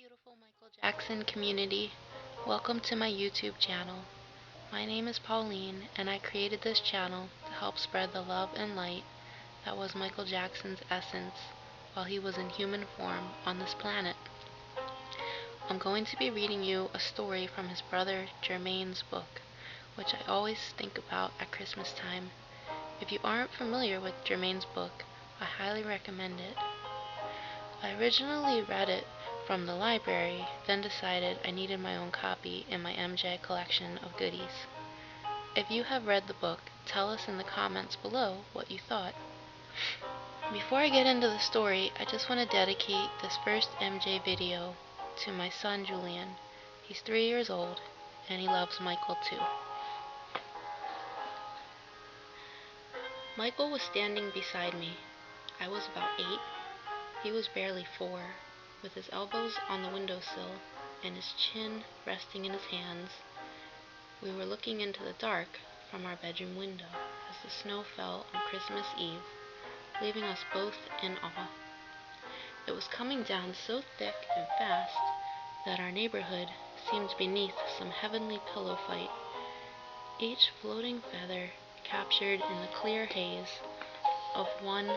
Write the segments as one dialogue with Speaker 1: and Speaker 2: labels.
Speaker 1: beautiful Michael Jackson community. Welcome to my YouTube channel. My name is Pauline, and I created this channel to help spread the love and light that was Michael Jackson's essence while he was in human form on this planet. I'm going to be reading you a story from his brother Jermaine's book, which I always think about at Christmas time. If you aren't familiar with Jermaine's book, I highly recommend it. I originally read it from the library, then decided I needed my own copy in my MJ collection of goodies. If you have read the book, tell us in the comments below what you thought. Before I get into the story, I just want to dedicate this first MJ video to my son Julian. He's 3 years old, and he loves Michael too. Michael was standing beside me. I was about 8. He was barely 4, with his elbows on the windowsill and his chin resting in his hands. We were looking into the dark from our bedroom window as the snow fell on Christmas Eve, leaving us both in awe. It was coming down so thick and fast that our neighborhood seemed beneath some heavenly pillow fight, each floating feather captured in the clear haze of one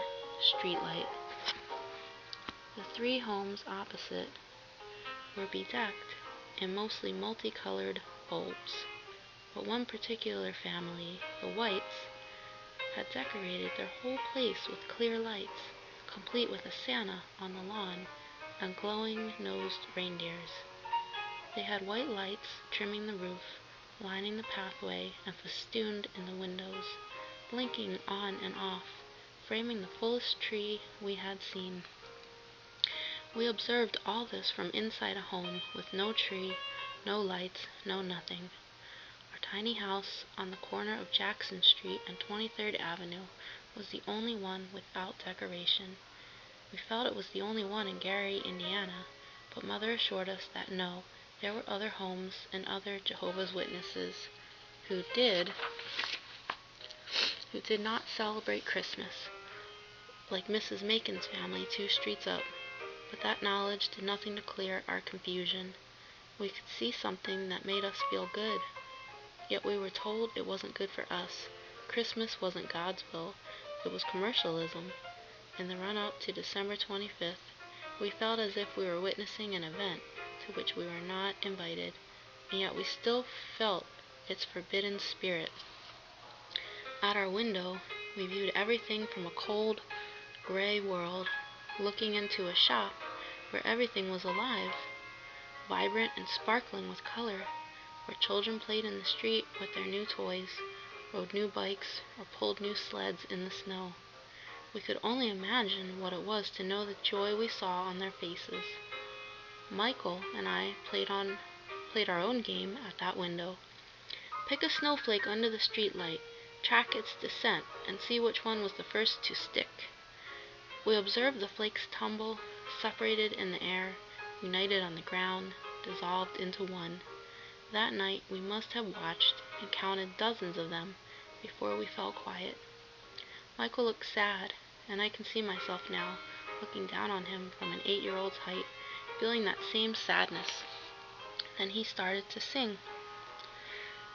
Speaker 1: streetlight. The 3 homes opposite were bedecked in mostly multicolored bulbs, but one particular family, the Whites, had decorated their whole place with clear lights, complete with a Santa on the lawn and glowing-nosed reindeers. They had white lights trimming the roof, lining the pathway, and festooned in the windows, blinking on and off, framing the fullest tree we had seen. We observed all this from inside a home with no tree, no lights, no nothing. Our tiny house on the corner of Jackson Street and 23rd Avenue was the only one without decoration. We felt it was the only one in Gary, Indiana, but Mother assured us that no, there were other homes and other Jehovah's Witnesses who did not celebrate Christmas, like Mrs. Macon's family 2 streets up. But that knowledge did nothing to clear our confusion. We could see something that made us feel good, yet we were told it wasn't good for us. Christmas wasn't God's will, it was commercialism. In the run-up to December 25th, we felt as if we were witnessing an event to which we were not invited, and yet we still felt its forbidden spirit. At our window, we viewed everything from a cold, gray world, looking into a shop where everything was alive, vibrant and sparkling with color, where children played in the street with their new toys, rode new bikes, or pulled new sleds in the snow. We could only imagine what it was to know the joy we saw on their faces. Michael and I played our own game at that window. Pick a snowflake under the streetlight, track its descent, and see which one was the first to stick. We observed the flakes tumble, separated in the air, united on the ground, dissolved into one. That night we must have watched and counted dozens of them before we fell quiet. Michael looked sad, and I can see myself now, looking down on him from an 8-year-old's height, feeling that same sadness. Then he started to sing.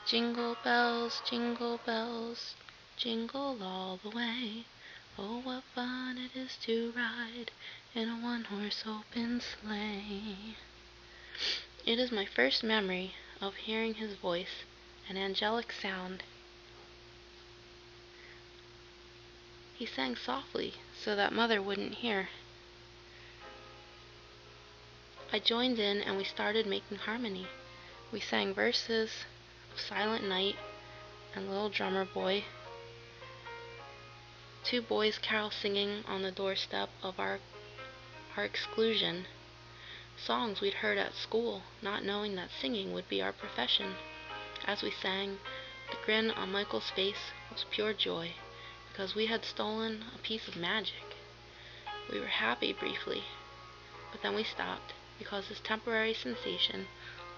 Speaker 1: Jingle bells, jingle all the way. Oh, what fun it is to ride in a one-horse open sleigh. It is my first memory of hearing his voice, an angelic sound. He sang softly so that Mother wouldn't hear. I joined in and we started making harmony. We sang verses of Silent Night and Little Drummer Boy. 2 boys carol singing on the doorstep of our exclusion. Songs we'd heard at school, not knowing that singing would be our profession. As we sang, the grin on Michael's face was pure joy, because we had stolen a piece of magic. We were happy briefly, but then we stopped, because this temporary sensation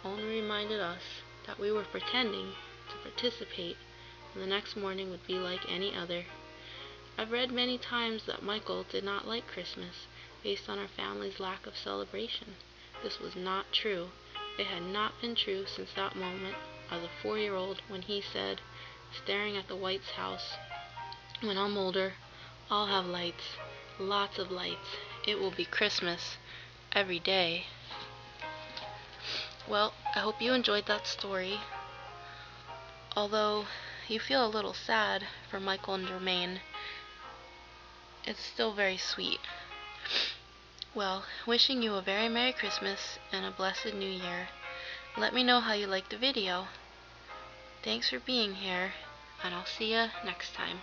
Speaker 1: only reminded us that we were pretending to participate, and the next morning would be like any other. I've read many times that Michael did not like Christmas, based on our family's lack of celebration. This was not true. It had not been true since that moment as a 4-year-old when he said, staring at the White's house, "When I'm older, I'll have lights. Lots of lights. It will be Christmas every day." Well, I hope you enjoyed that story. Although you feel a little sad for Michael and Jermaine, it's still very sweet. Well, wishing you a very Merry Christmas and a blessed New Year. Let me know how you liked the video. Thanks for being here, and I'll see ya next time.